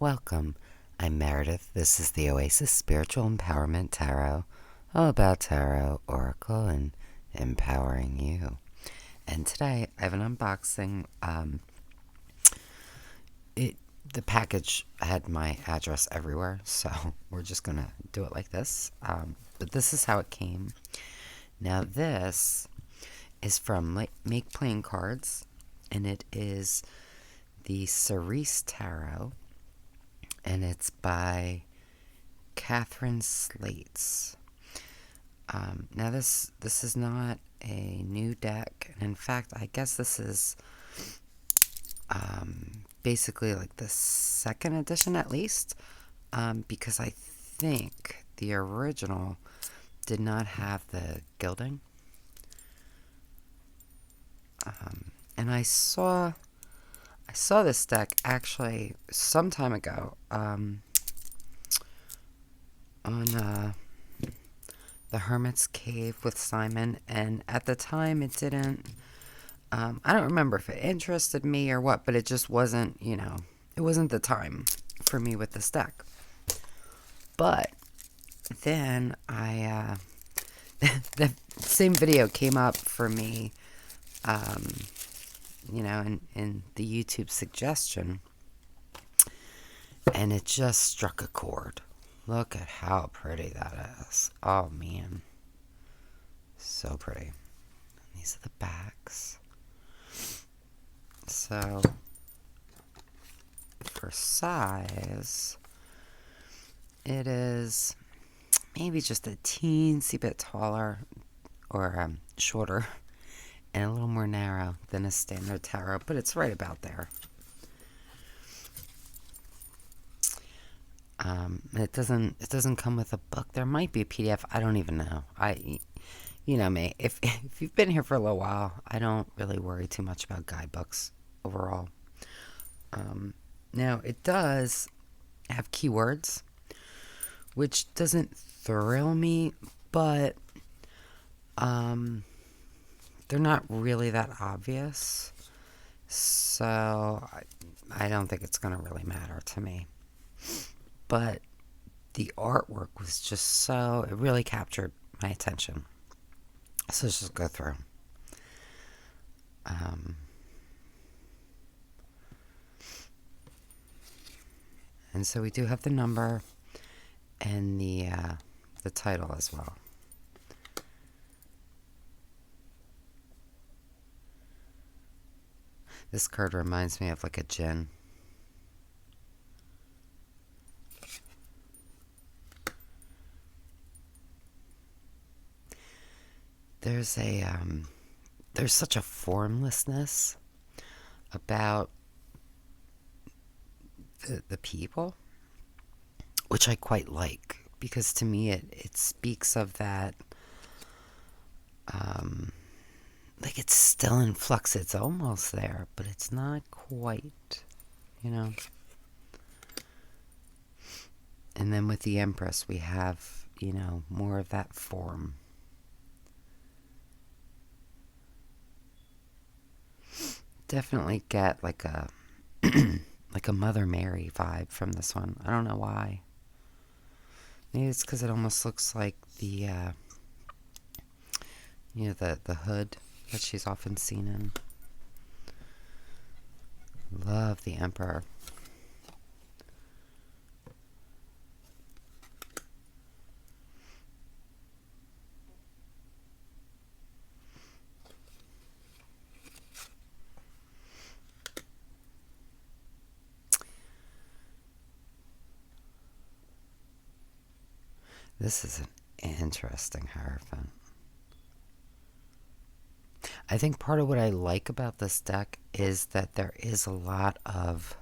Welcome. I'm Meredith. This is the Oasis Spiritual Empowerment Tarot, all about tarot, oracle, and empowering you. And today I have an unboxing. The package had my address everywhere, so we're just gonna do it like this. But this is how it came. Now this is from Make Playing Cards, and it is the Cerise Tarot, and it's by Kathryn Slates. Now this is not a new deck, and in fact, I guess this is basically like the second edition at least, because I think the original did not have the gilding. And I saw this deck actually some time ago on the Hermit's Cave with Simon, and at the time it didn't. I don't remember if it interested me or what, but it just wasn't, it wasn't the time for me with this deck. But then the same video came up for me, in the YouTube suggestion, and it just struck a chord. Look at how pretty that is. Oh man, so pretty. These are the backs. So for size, it is maybe just a teensy bit taller or shorter and a little more narrow than a standard tarot, but it's right about there. It doesn't come with a book. There might be a PDF. I don't even know. You know me. If you've been here for a little while, I don't really worry too much about guidebooks overall. Now it does have keywords, which doesn't thrill me, but they're not really that obvious, so I don't think it's gonna really matter to me. But the artwork was just it really captured my attention. So let's just go through. And so we do have the number and the title as well. This card reminds me of like a gin. There's such a formlessness about the people, which I quite like, because to me it speaks of that, like it's still in flux. It's almost there, but it's not quite, And then with the Empress, we have, more of that form. Definitely get like a like a Mother Mary vibe from this one. I don't know why. Maybe it's because it almost looks like the the hood that she's often seen in. Love the Emperor. This is an interesting Hierophant. I think part of what I like about this deck is that there is a lot of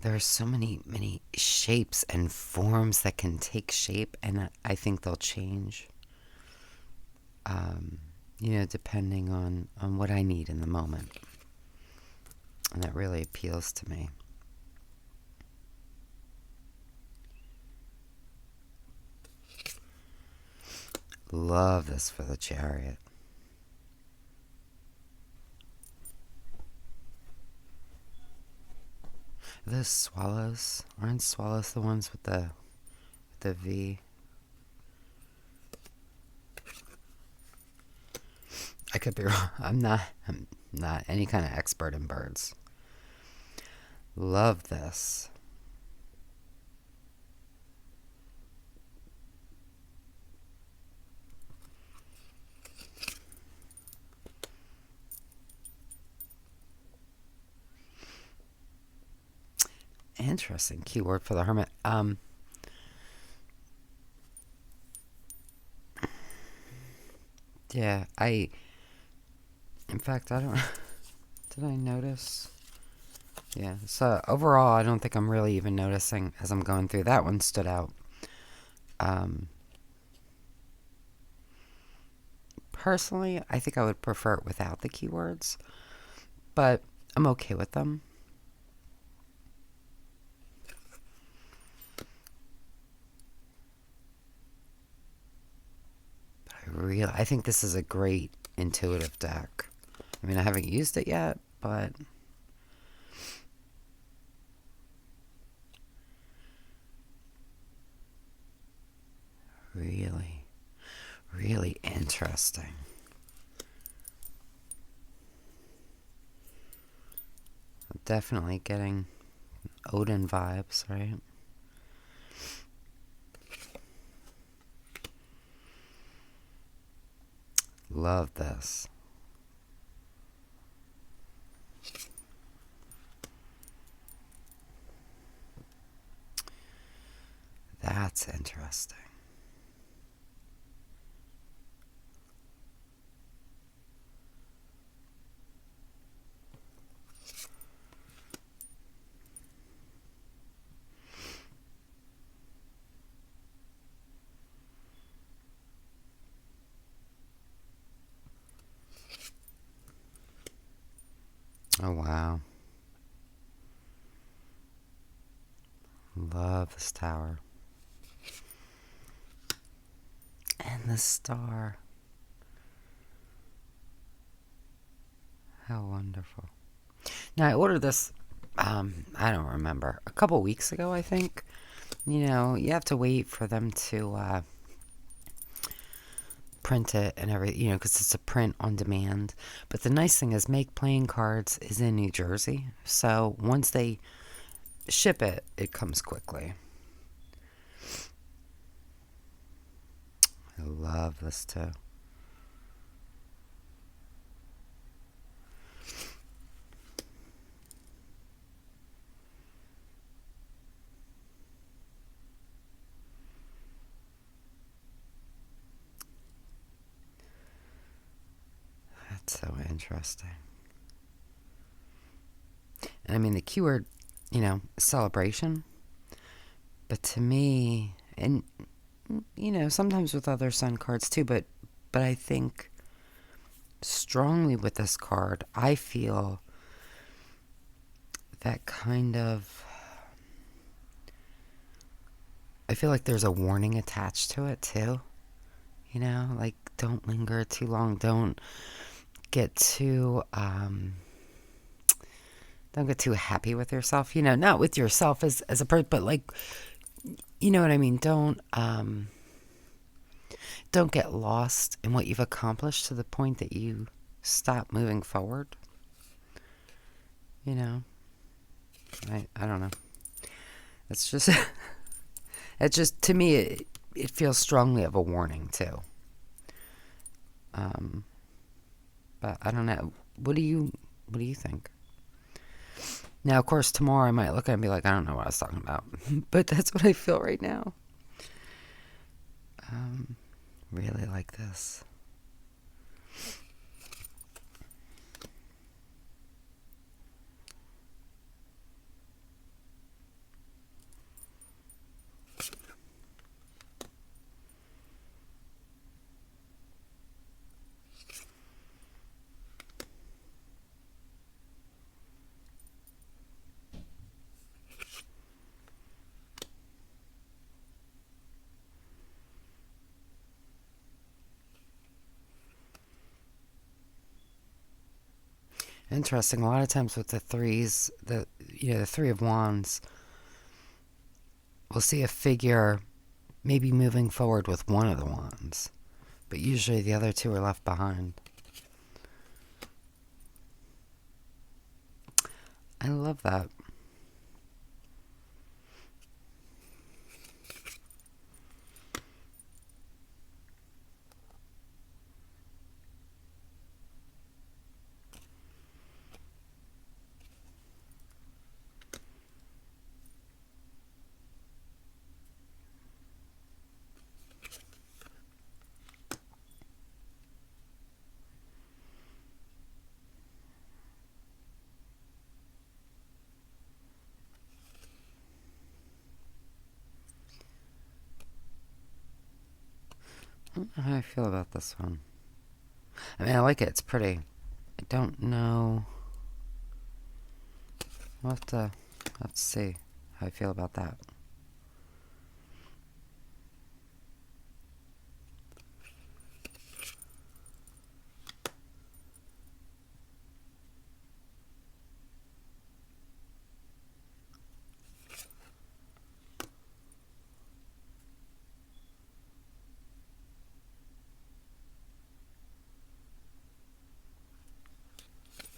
there are so many shapes and forms that can take shape, and I think they'll change, depending on what I need in the moment. And that really appeals to me. Love this for the Chariot. those swallows? Aren't swallows the ones with the V? I could be wrong. I'm not any kind of expert in birds. Love this. Interesting keyword for the hermit. Yeah, in fact, I don't, did I notice? Yeah, so overall, I don't think I'm really even noticing as I'm going through. That one stood out. Personally, I think I would prefer it without the keywords, but I'm okay with them. I think this is a great intuitive deck. I mean, I haven't used it yet, but really, really interesting. Definitely getting Odin vibes, right? Love this. That's interesting. Oh, wow. Love this tower. And the star. How wonderful. Now, I ordered this, I don't remember, a couple weeks ago, I think. You know, you have to wait for them to print it and everything, you know, because it's a print on demand. But the nice thing is Make Playing Cards is in New Jersey. So once they ship it, it comes quickly. I love this too. That's so interesting. And I mean, the keyword, you know, celebration. But to me, and, you know, sometimes with other sun cards too, but I think strongly with this card, I feel that kind of, I feel like there's a warning attached to it too. You know, like don't linger too long. Don't get too happy with yourself. You know, not with yourself as a person, but like, you know what I mean. Don't get lost in what you've accomplished to the point that you stop moving forward. You know, I don't know. It's just it's just to me it feels strongly of a warning too. But I don't know. What do you think? Now, of course, tomorrow I might look at it and be like, I don't know what I was talking about. But that's what I feel right now. Really like this. Interesting. A lot of times with the threes, the Three of Wands, we'll see a figure maybe moving forward with one of the wands, but usually the other two are left behind. I love that. I don't know how I feel about this one. I mean, I like it. It's pretty. I don't know. We'll have to see how I feel about that.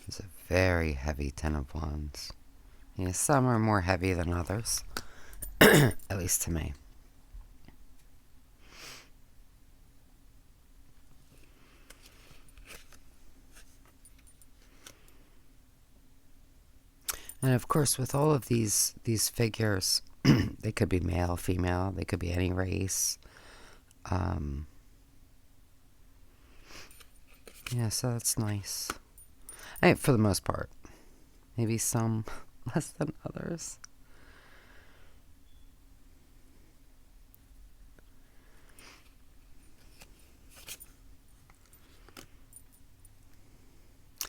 It's a very heavy Ten of Wands. Yeah, some are more heavy than others, at least to me. And of course, with all of these figures, they could be male, female, they could be any race. Yeah, so that's nice. For the most part. Maybe some less than others.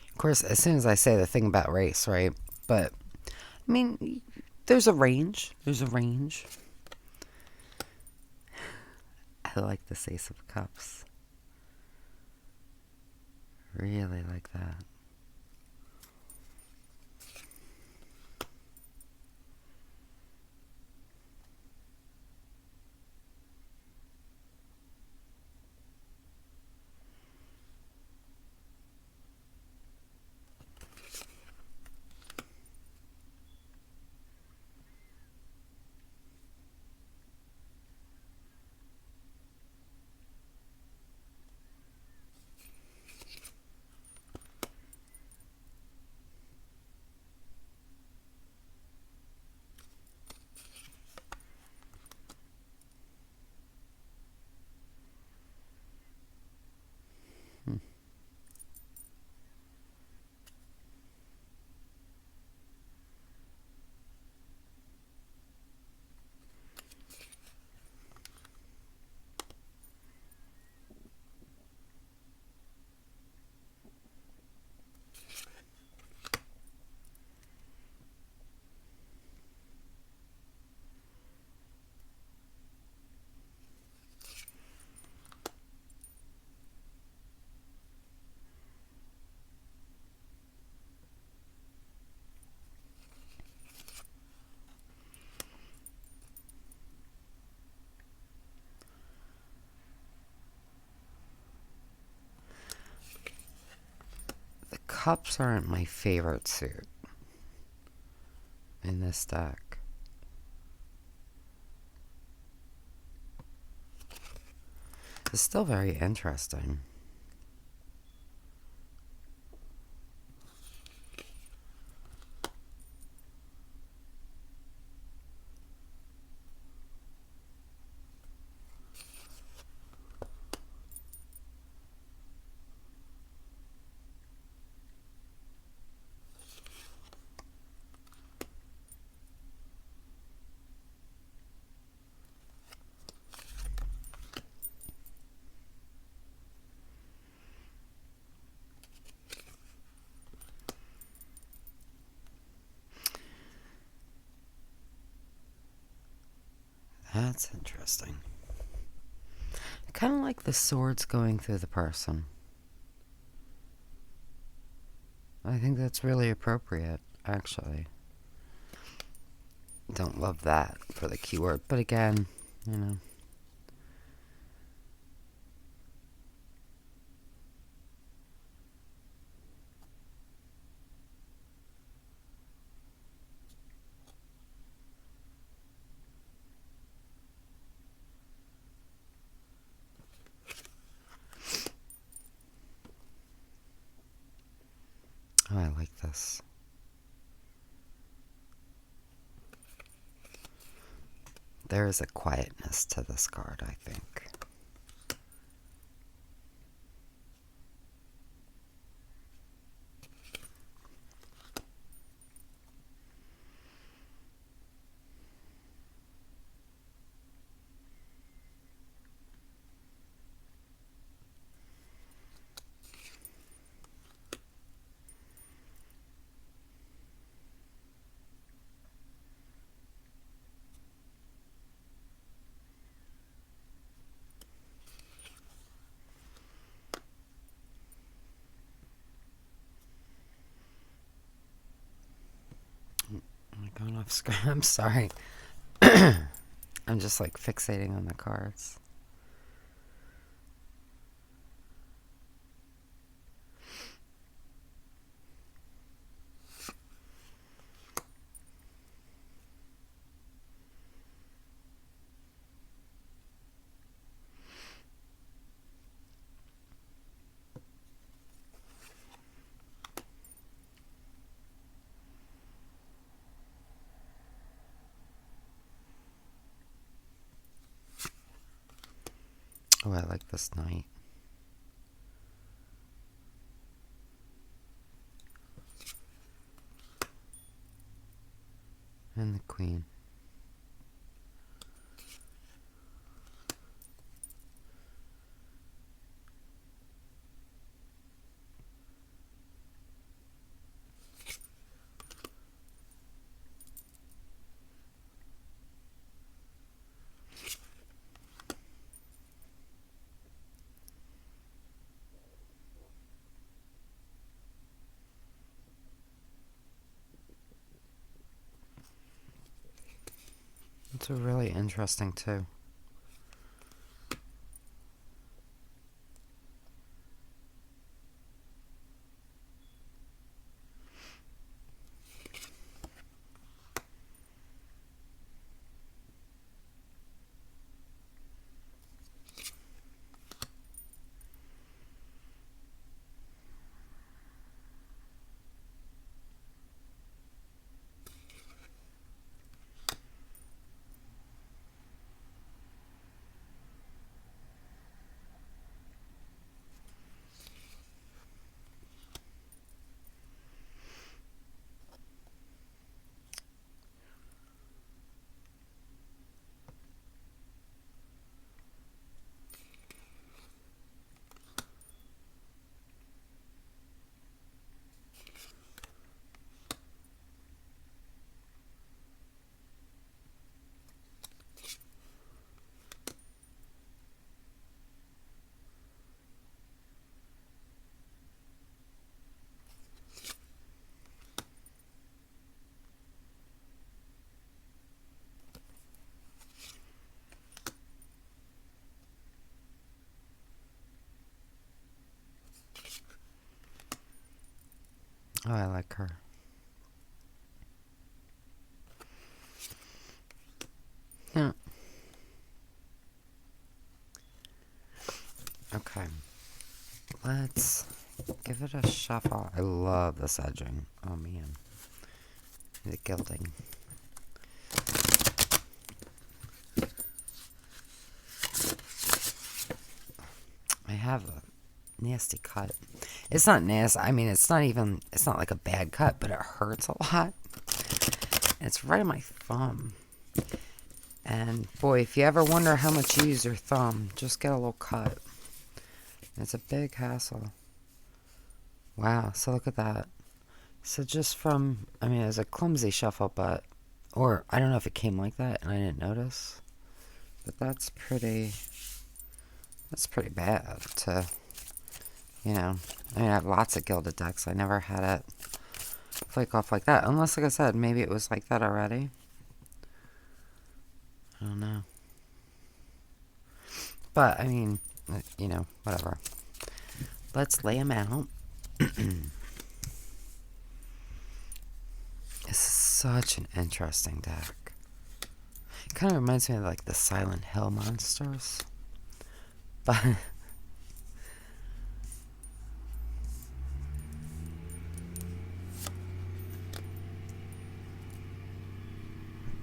Of course, as soon as I say the thing about race, right? But, I mean, there's a range. There's a range. I like this Ace of Cups. Really like that. Cups aren't my favorite suit in this deck. It's still very interesting. That's interesting. I kind of like the swords going through the person. I think that's really appropriate, actually. Don't love that for the keyword, but again, you know. Oh, I like this. There is a quietness to this card, I think. Going off screen. I'm sorry. I'm just like fixating on the cards. Oh, I like this knight. And the queen. It's a really interesting too. Oh, I like her. Yeah. Okay. Let's give it a shuffle. I love this edging. Oh, man. The gilding. I have a nasty cut. It's not nasty. I mean, it's not like a bad cut, but it hurts a lot. It's right on my thumb. And boy, if you ever wonder how much you use your thumb, just get a little cut. It's a big hassle. Wow, so look at that. So just from, I mean, it was a clumsy shuffle, but, or I don't know if it came like that and I didn't notice. But that's pretty bad to you know, I mean, I have lots of gilded decks. I never had it flake off like that. Unless, like I said, maybe it was like that already. I don't know. But, I mean, you know, whatever. Let's lay them out. This is such an interesting deck. It kind of reminds me of like the Silent Hill monsters. But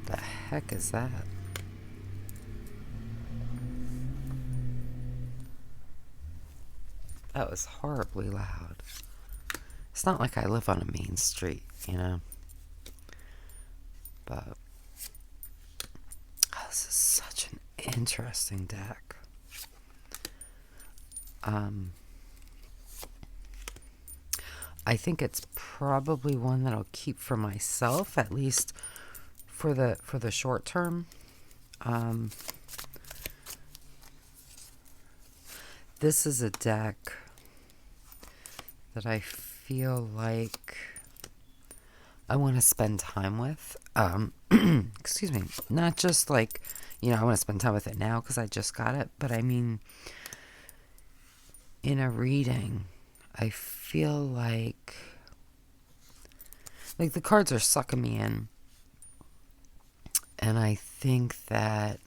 the heck is that? That was horribly loud. It's not like I live on a main street, you know? But this is such an interesting deck. I think it's probably one that I'll keep for myself, at least for the short term. This is a deck that I feel like I want to spend time with. Excuse me. Not just like, you know, I want to spend time with it now because I just got it, but I mean, in a reading, I feel like the cards are sucking me in. And I think that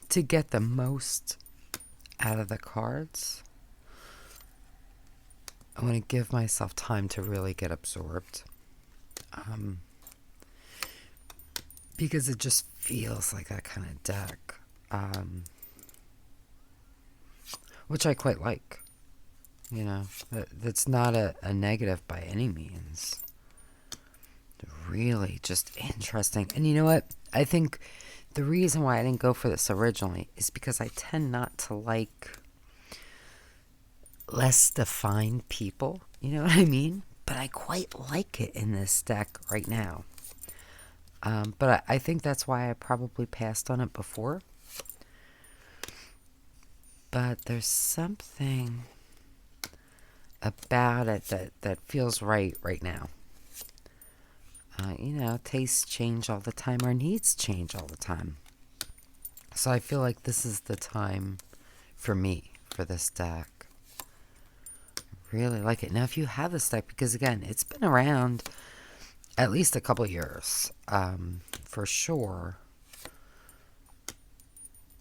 to get the most out of the cards, I want to give myself time to really get absorbed. Because it just feels like that kind of deck. Which I quite like. You know, that's not a negative by any means. Really just interesting. And you know what? I think the reason why I didn't go for this originally is because I tend not to like less defined people. You know what I mean? But I quite like it in this deck right now. But I think that's why I probably passed on it before. But there's something about it that feels right now. You know, tastes change all the time. Our needs change all the time. So I feel like this is the time for me, for this deck. I really like it. Now, if you have this deck, because again, it's been around at least a couple years, for sure.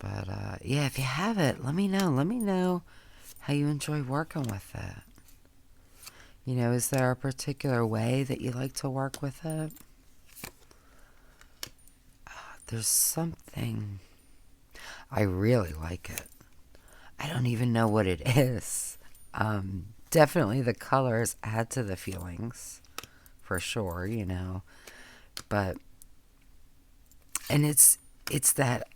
But, yeah, if you have it, let me know. Let me know how you enjoy working with it. You know, is there a particular way that you like to work with it? There's something. I really like it. I don't even know what it is. Definitely the colors add to the feelings, for sure, you know. But, and it's that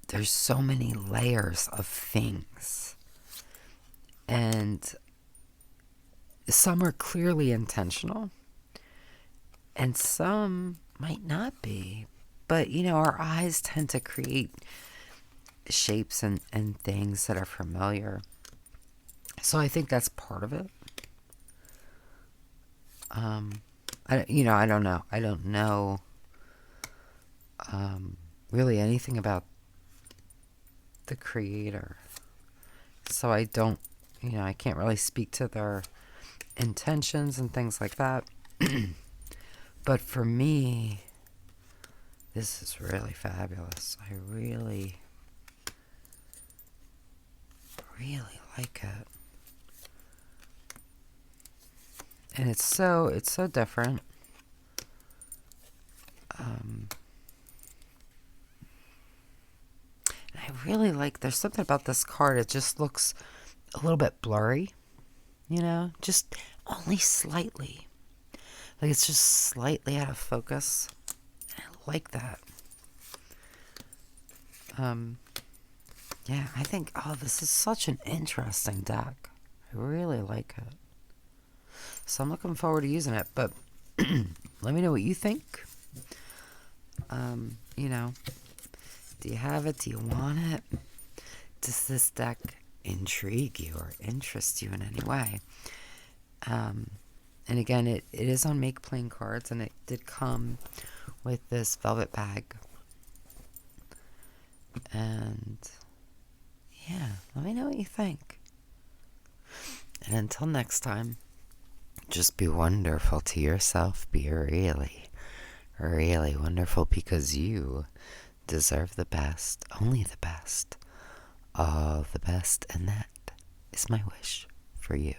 there's so many layers of things. And some are clearly intentional. And some might not be. But, you know, our eyes tend to create shapes and things that are familiar. So I think that's part of it. I don't know. I don't know really anything about the creator. So I don't, I can't really speak to their intentions and things like that. But for me, this is really fabulous. I really, really like it. And it's so different. I really like, there's something about this card, it just looks a little bit blurry, just only slightly. Like it's just slightly out of focus. And I like that. Yeah, I think, this is such an interesting deck. I really like it. So I'm looking forward to using it, but let me know what you think. Do you have it? Do you want it? Does this deck intrigue you or interest you in any way. And again, it is on Make Plain Cards, and it did come with this velvet bag. And yeah, let me know what you think. And until next time, just be wonderful to yourself. Be really, really wonderful, because you deserve the best, only the best, all the best, and that is my wish for you.